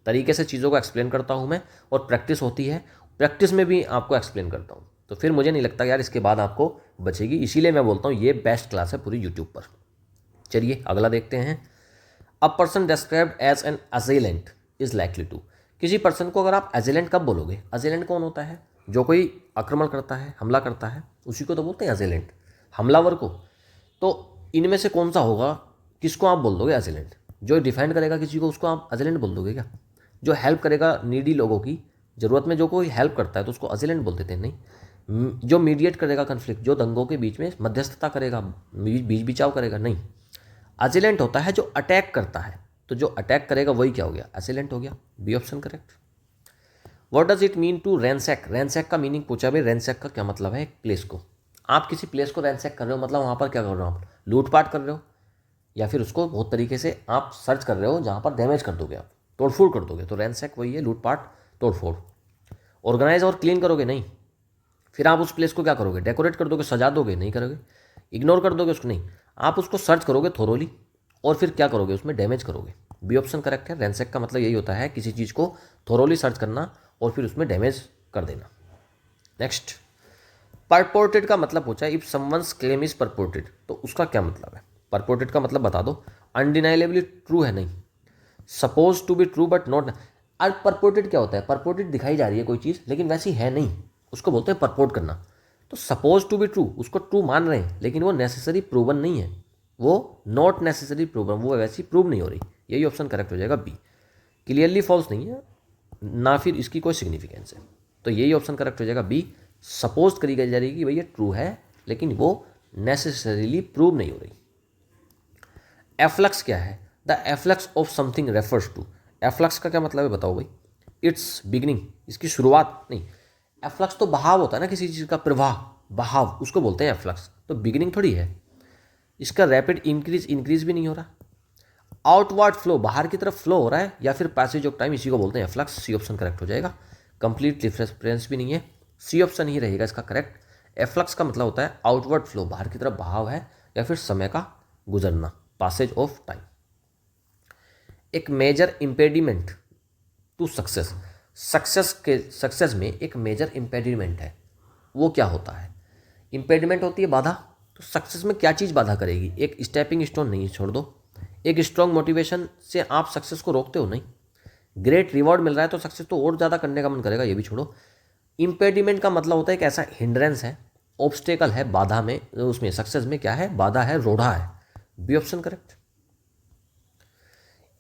तरीके से चीज़ों को एक्सप्लेन करता हूँ मैं, और प्रैक्टिस होती है, प्रैक्टिस में भी आपको एक्सप्लेन करता हूँ, तो फिर मुझे नहीं लगता यार इसके बाद आपको बचेगी, इसीलिए मैं बोलता हूँ ये बेस्ट क्लास है पूरी यूट्यूब पर। चलिए अगला देखते हैं। A person described as an assailant is likely to, किसी पर्सन को अगर आप एजेलेंट कब बोलोगे, अजेलेंट कौन होता है, जो कोई आक्रमण करता है, हमला करता है, उसी को तो बोलते हैं असेलेंट, हमलावर को। तो इनमें से कौन सा होगा, किसको आप बोल दोगे असेलेंट? जो डिफेंड करेगा किसी को उसको आप असेलेंट बोल दोगे क्या? जो हेल्प करेगा नीडी लोगों की, ज़रूरत में जो कोई हेल्प करता है तो उसको असेलेंट बोल देते हैं? नहीं। जो मीडिएट करेगा कन्फ्लिक्ट, जो दंगों के बीच में मध्यस्थता करेगा, बीच बिचाव करेगा, नहीं। असेलेंट होता है जो अटैक करता है, तो जो अटैक करेगा वही क्या हो गया, असेलेंट हो गया। B option correct. What does it mean to ransack? Ransack का मीनिंग पूछा भाई, रैंसैक का क्या मतलब है? एक प्लेस को, आप किसी प्लेस को रैंसैक कर रहे हो, मतलब वहाँ पर क्या कर रहे हो, आप लूटपाट कर रहे हो, या फिर उसको बहुत तरीके से आप सर्च कर रहे हो जहाँ पर डैमेज कर दोगे, आप तोड़फोड़ कर दोगे, तो रैंसैक वही है, लूटपाट तोड़फोड़। ऑर्गेनाइज और क्लीन करोगे, नहीं। फिर आप उस प्लेस को क्या करोगे, डेकोरेट कर दोगे, सजा दोगे, नहीं करोगे। इग्नोर कर दोगे उसको, नहीं। आप उसको सर्च करोगे थोरोली, और फिर क्या करोगे, उसमें डैमेज करोगे। बी ऑप्शन करेक्ट है। रैंसैक का मतलब यही होता है, किसी चीज़ को थोरोली सर्च करना और फिर उसमें डैमेज कर देना। नेक्स्ट, परपोर्टेड का मतलब पूछा है, if someone's claim is purported, तो उसका क्या मतलब है? परपोर्टेड का मतलब बता दो। अनडिनाइलेबली ट्रू है, नहीं। Supposed to be true but not. अब परपोर्टेड क्या होता है? परपोर्टेड दिखाई जा रही है कोई चीज़ लेकिन वैसी है नहीं, उसको बोलते हैं परपोर्ट करना। तो सपोज टू बी ट्रू, उसको ट्रू मान रहे हैं लेकिन वो नेसेसरी प्रूवन नहीं है, वो नॉट नेसेसरी प्रूवन, वो वैसी प्रूव नहीं हो रही। यही ऑप्शन करेक्ट हो जाएगा, बी। क्लियरली फॉल्स नहीं है ना, फिर इसकी कोई सिग्निफिकेंस है, तो यही ऑप्शन करेक्ट हो जाएगा, बी। सपोज करी जा रही है कि भाई ये ट्रू है लेकिन वो नेसेसरीली प्रूव नहीं हो रही। एफ्लक्स क्या है? The efflux of something refers to. Efflux का क्या मतलब है बताओ भाई? इट्स बिगिनिंग, इसकी शुरुआत, नहीं। एफ्लक्स तो बहाव होता है ना, किसी चीज़ का प्रवाह, बहाव, उसको बोलते हैं एफ्लक्स, तो बिगिनिंग थोड़ी है। इसका रैपिड इंक्रीज भी नहीं हो रहा। आउटवर्ड फ्लो, बाहर की तरफ फ्लो हो रहा है, या फिर पैसेज ऑफ टाइम, इसी को बोलते हैं एफ्लक्स। सी ऑप्शन करेक्ट हो जाएगा। कंप्लीट डिफरेंस भी नहीं है, सी ऑप्शन ही रहेगा इसका करेक्ट। एफ्लक्स का मतलब होता है आउटवर्ड फ्लो, बाहर की तरफ बहाव है, या फिर समय का गुजरना, पासेज ऑफ टाइम। एक major impediment to success, success में एक मेजर इम्पेडिमेंट है, वो क्या होता है? इम्पेडिमेंट होती है बाधा, तो सक्सेस में क्या चीज़ बाधा करेगी? एक स्टेपिंग स्टोन, नहीं, छोड़ दो। एक स्ट्रॉन्ग मोटिवेशन से आप सक्सेस को रोकते हो, नहीं। ग्रेट रिवॉर्ड मिल रहा है तो सक्सेस तो और ज़्यादा करने का मन करेगा, ये भी छोड़ो। इम्पेडिमेंट का मतलब होता है एक ऐसा हिंड्रेंस है, ऑब्स्टेकल है, बाधा में, उसमें सक्सेस में क्या है, बाधा है, रोड़ा है। B option correct.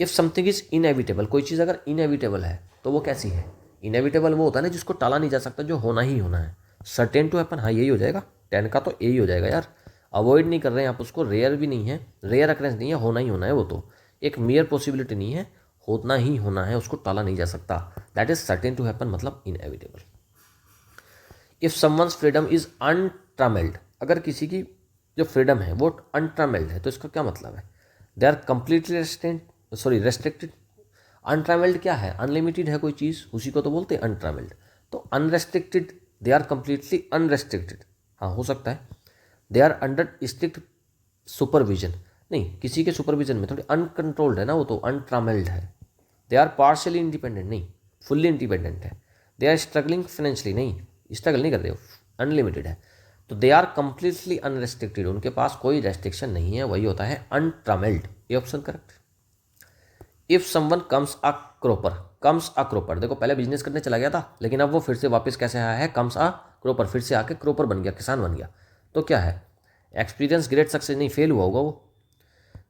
If something is inevitable, कोई चीज़ अगर इनएविटेबल है तो वो कैसी है? इनएविटेबल वो होता है ना जिसको टाला नहीं जा सकता, जो होना ही होना है। सर्टेन टू हैपन, हाँ यही हो जाएगा, 10 का तो यही हो जाएगा यार। अवॉइड नहीं कर रहे हैं आप उसको, रेयर भी नहीं है, रेयर अक्रेंस नहीं है, होना ही होना है, वो तो एक मियर पॉसिबिलिटी नहीं है, होना ही होना है, उसको टाला नहीं जा सकता। That is certain to happen, मतलब inevitable. If someone's freedom is untrammelled, अगर किसी की जो फ्रीडम है वो अनट्रमेल्ड है तो इसका क्या मतलब है? They are completely restricted. Untrammelled क्या है? अनलिमिटेड है कोई चीज़, उसी को तो बोलते हैं अनट्रैवल्ड। तो unrestricted, they are completely unrestricted, हाँ हो सकता है। They are under strict supervision, नहीं, किसी के सुपरविजन में, थोड़ी अनकंट्रोल्ड है ना, वो तो अनट्रैवल्ड है। दे आर पार्शियली इंडिपेंडेंट, नहीं, फुल्ली इंडिपेंडेंट है। दे आर स्ट्रगलिंग फाइनेंशियली, नहीं, स्ट्रगल नहीं कर रहे हो, अनलिमिटेड है। तो दे आर कंप्लीटली अनरेस्ट्रिक्टेड, उनके पास कोई रेस्ट्रिक्शन नहीं है, वही होता है अनट्रैवल्ड। ये option correct. If someone comes a cropper, comes a cropper, देखो पहले बिजनेस करने चला गया था लेकिन अब वो फिर से वापस कैसे आया है? कम्स अ क्रोपर, फिर से आके क्रोपर बन गया, किसान बन गया, तो क्या है? एक्सपीरियंस ग्रेट सक्सेस, नहीं, फेल हुआ होगा वो।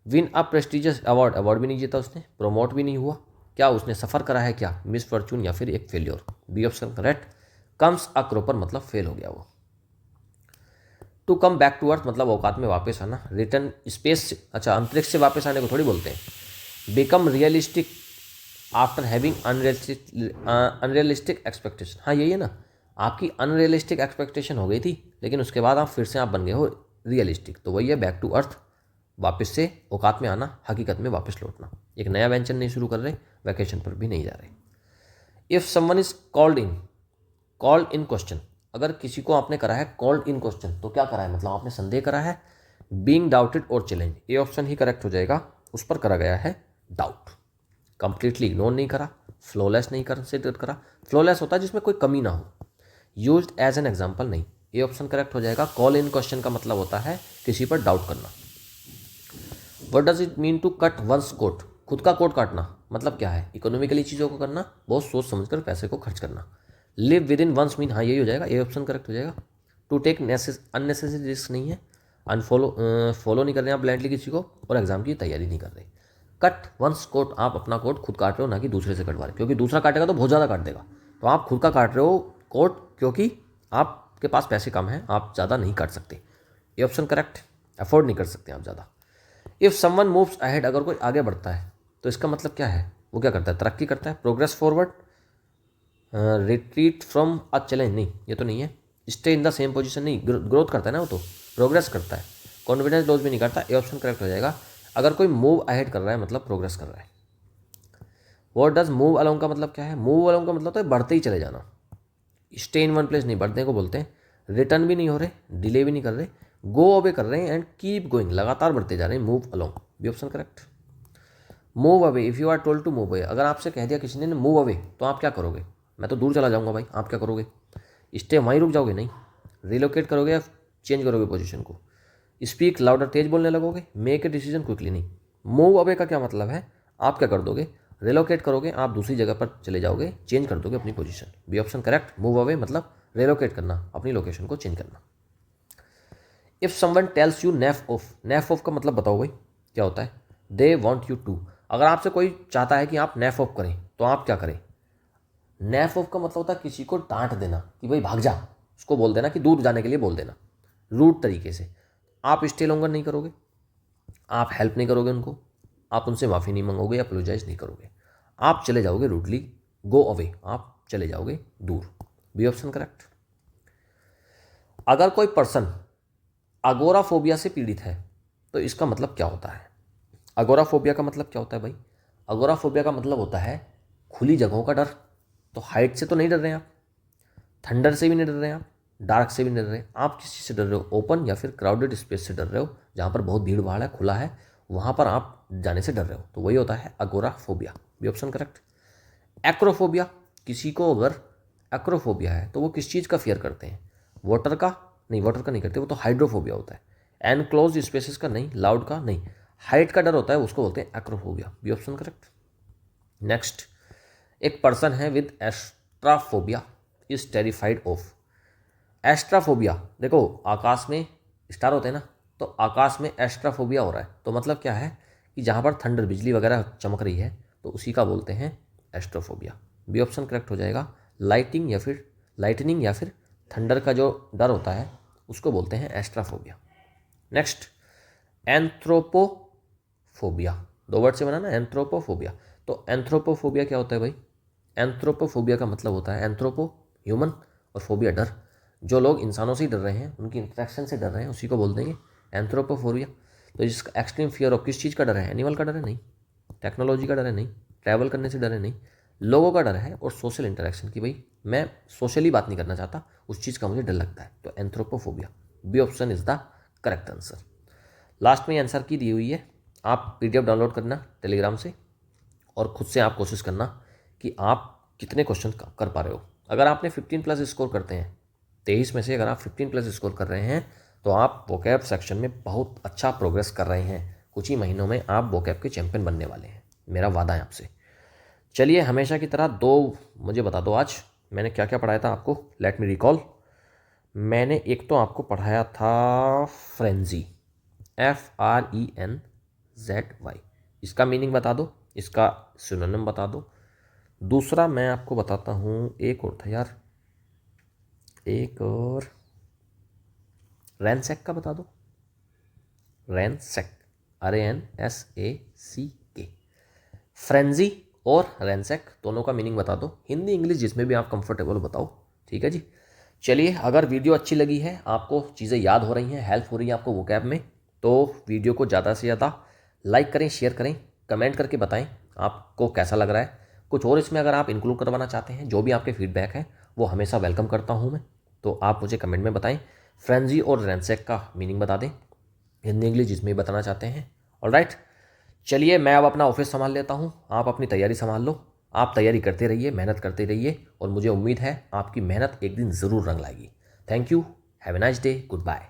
Win a prestigious award, award भी नहीं जीता उसने, प्रोमोट भी नहीं हुआ, क्या उसने सफ़र करा है? क्या मिस फॉर्चून या फिर एक failure. B option correct. Comes a cropper मतलब फेल हो गया वो। To come back to earth मतलब औकात में वापस आना, रिटर्न स्पेस से, अच्छा अंतरिक्ष से वापस आने को थोड़ी बोलते हैं। Become realistic after having unrealistic expectation, हाँ यही है ना, आपकी अनरियलिस्टिक एक्सपेक्टेशन हो गई थी लेकिन उसके बाद आप फिर से आप बन गए हो रियलिस्टिक, तो वही है बैक टू अर्थ, वापस से औकात में आना, हकीकत में वापस लौटना। एक नया वेंचर नहीं शुरू कर रहे, वैकेशन पर भी नहीं जा रहे। If someone is called in question, अगर किसी को आपने करा है कॉल्ड इन क्वेश्चन तो क्या करा है? मतलब आपने संदेह करा है, बीइंग डाउटेड और चैलेंज, ये ऑप्शन ही करेक्ट हो जाएगा, उस पर करा गया है डाउट। कंप्लीटली इग्नोर नहीं करा, फ्लॉलेस नहीं कंसिडर करा, फ्लॉलेस होता है जिसमें कोई कमी ना हो, यूज्ड एज एन एग्जाम्पल नहीं, ये ऑप्शन करेक्ट हो जाएगा। कॉल इन क्वेश्चन का मतलब होता है किसी पर डाउट करना। What does it mean to cut one's coat, खुद का कोट काटना मतलब क्या है? इकोनॉमिकली चीज़ों को करना, बहुत सोच समझकर पैसे को खर्च करना। Live within one's mean, हाँ यही हो जाएगा, ये ऑप्शन करेक्ट हो जाएगा। टू टेक अननेसेसरी रिस्क नहीं है, फॉलो नहीं कर रहे हैं आप ब्लाइंडली किसी को, और एग्जाम की तैयारी नहीं कर रहे। कट वंस कोट, आप अपना कोट खुद काट रहे हो, ना कि दूसरे से कटवा रहे, क्योंकि दूसरा काटेगा तो बहुत ज़्यादा काट देगा, तो आप खुद का काट रहे हो कोट, क्योंकि आपके पास पैसे कम हैं, आप ज़्यादा नहीं काट सकते। ये ऑप्शन करेक्ट, अफोर्ड नहीं कर सकते आप ज़्यादा। इफ़ समवन मूव्स अहेड, अगर कोई आगे बढ़ता है तो इसका मतलब क्या है, वो क्या करता है, तरक्की करता है, progress forward, retreat from a challenge, नहीं ये तो नहीं है, stay in the same position, नहीं, ग्रोथ करता है ना वो, तो प्रोग्रेस करता है, कॉन्फिडेंस लॉस भी नहीं करता, ये ऑप्शन करेक्ट हो जाएगा। अगर कोई मूव अहेड कर रहा है मतलब प्रोग्रेस कर रहा है। व्हाट डज मूव अलोंग का मतलब क्या है, मूव अलोंग का मतलब तो है बढ़ते ही चले जाना, स्टे इन वन प्लेस नहीं, बढ़ने को बोलते हैं, रिटर्न भी नहीं हो रहे, डिले भी नहीं कर रहे, गो अवे कर रहे हैं, एंड कीप गोइंग, लगातार बढ़ते जा रहे हैं, move along, B option correct. Move away, if you are told to move away, अगर आपसे कह दिया किसी ने मूव अवे तो आप क्या करोगे, मैं तो दूर चला जाऊंगा भाई, आप क्या करोगे, स्टे वहीं रुक जाओगे, नहीं, रिलोकेट करोगे या चेंज करोगे पोजीशन को, स्पीक लाउडर, तेज बोलने लगोगे, मेक ए डिसीजन क्विकली, नहीं। मूव अवे का क्या मतलब है, आप क्या कर दोगे, रिलोकेट करोगे, आप दूसरी जगह पर चले जाओगे, चेंज कर दोगे अपनी position, B option correct. Move away मतलब रिलोकेट करना, अपनी लोकेशन को चेंज करना। If someone tells you naff off का मतलब बताओ भाई क्या होता है, दे वॉन्ट यू टू, अगर आपसे कोई चाहता है कि आप नैफ ऑफ करें तो आप क्या करें। नैफ ऑफ का मतलब होता है किसी को डांट देना कि भाई भाग जा, उसको बोल देना कि दूर जाने के लिए बोल देना, रूड तरीके से। आप स्टे लॉन्गर नहीं करोगे, आप हेल्प नहीं करोगे उनको, आप उनसे माफ़ी नहीं मांगोगे, अपोलोजाइज नहीं करोगे, आप चले जाओगे रूडली, गो अवे, आप चले जाओगे दूर, बी ऑप्शन करेक्ट। अगर कोई पर्सन अगोराफोबिया से पीड़ित है तो इसका मतलब क्या होता है, अगोराफोबिया का मतलब क्या होता है भाई, अगोराफोबिया का मतलब होता है खुली जगहों का डर, तो हाइट से तो नहीं डर रहे हैं आप, थंडर से भी नहीं डर रहे हैं आप, डार्क से भी नहीं डर रहे हैं, आप किस चीज़ से डर रहे हो, ओपन या फिर क्राउडेड स्पेस से डर रहे हो, जहाँ पर बहुत भीड़ भाड़ है, खुला है, वहाँ पर आप जाने से डर रहे हो, तो वही होता है अगोराफोबिया, भी ऑप्शन करेक्ट। एक्रोफोबिया, किसी को अगर एक्रोफोबिया है तो वो किस चीज़ का फियर करते हैं, वाटर का, नहीं वाटर का नहीं करते, वो तो हाइड्रोफोबिया होता है, एनक्लोज स्पेसेस का नहीं, लाउड का नहीं, हाइट का डर होता है, उसको बोलते हैं acrophobia, B option correct. Next, एक पर्सन है with astraphobia is terrified of, astraphobia, देखो आकाश में स्टार होते हैं ना, तो आकाश में एस्ट्राफोबिया हो रहा है, तो मतलब क्या है कि जहाँ पर थंडर बिजली वगैरह चमक रही है तो उसी का बोलते हैं एस्ट्रोफोबिया, बी ऑप्शन करेक्ट हो जाएगा। लाइटनिंग या फिर थंडर का जो डर होता है उसको बोलते हैं एस्ट्राफोबिया। नेक्स्ट, एंथ्रोपोफोबिया, दो वर्ड से बना ना, एंथ्रोपोफोबिया, तो एंथ्रोपोफोबिया क्या होता है भाई, एंथ्रोपोफोबिया का मतलब होता है एंथ्रोपो ह्यूमन और फोबिया डर, जो लोग इंसानों से ही डर रहे हैं, उनकी इंटरेक्शन से डर रहे हैं, उसी को बोल देंगे एंथ्रोपोफोबिया। तो जिसका एक्सट्रीम फियर ऑफ किस चीज़ का डर है, एनिमल का डर है नहीं, टेक्नोलॉजी का डर है नहीं, ट्रैवल करने से डर है नहीं, लोगों का डर है और सोशल इंटरेक्शन की, भाई मैं सोशली बात नहीं करना चाहता, उस चीज़ का मुझे डर लगता है, तो anthropophobia, B option is the correct answer. Last में आंसर की दी हुई है, आप PDF डाउनलोड करना टेलीग्राम से और खुद से आप कोशिश करना कि आप कितने क्वेश्चन कर पा रहे हो। अगर आपने 15+ स्कोर करते हैं, 23 में से अगर आप 15+ स्कोर कर रहे हैं तो आप वोकैब सेक्शन में बहुत अच्छा प्रोग्रेस कर रहे हैं, कुछ ही महीनों में आप वोकैब के चैंपियन बनने वाले हैं, मेरा वादा है आपसे। चलिए हमेशा की तरह मुझे बता दो आज मैंने क्या क्या पढ़ाया था आपको, लेट मी रिकॉल। मैंने एक तो आपको पढ़ाया था फ्रेंजी, FRENZY, इसका मीनिंग बता दो, इसका सिनोनिम बता दो। दूसरा मैं आपको बताता हूँ, एक और था यार, एक और रैनसैक का बता दो, रैनसैक, RANSACK, फ्रेंजी और रैनसैक दोनों का मीनिंग बता दो, हिंदी इंग्लिश जिसमें भी आप कंफर्टेबल बताओ, ठीक है जी। चलिए अगर वीडियो अच्छी लगी है, आपको चीज़ें याद हो रही हैं, हेल्प हो रही है आपको वोकैब में, तो वीडियो को ज़्यादा से ज़्यादा लाइक करें, शेयर करें, कमेंट करके बताएं आपको कैसा लग रहा है। कुछ और इसमें अगर आप इंक्लूड करवाना चाहते हैं, जो भी आपके फीडबैक है वो हमेशा वेलकम करता हूँ मैं, तो आप मुझे कमेंट में बताएं। फ्रेंजी और रैनसैक का मीनिंग बता दें, हिंदी इंग्लिश जिसमें भी बताना चाहते हैं। ऑलराइट, चलिए मैं अब अपना ऑफिस संभाल लेता हूँ, आप अपनी तैयारी संभाल लो, आप तैयारी करते रहिए, मेहनत करते रहिए, और मुझे उम्मीद है आपकी मेहनत एक दिन ज़रूर रंग लाएगी। Thank you, have a nice day, good bye.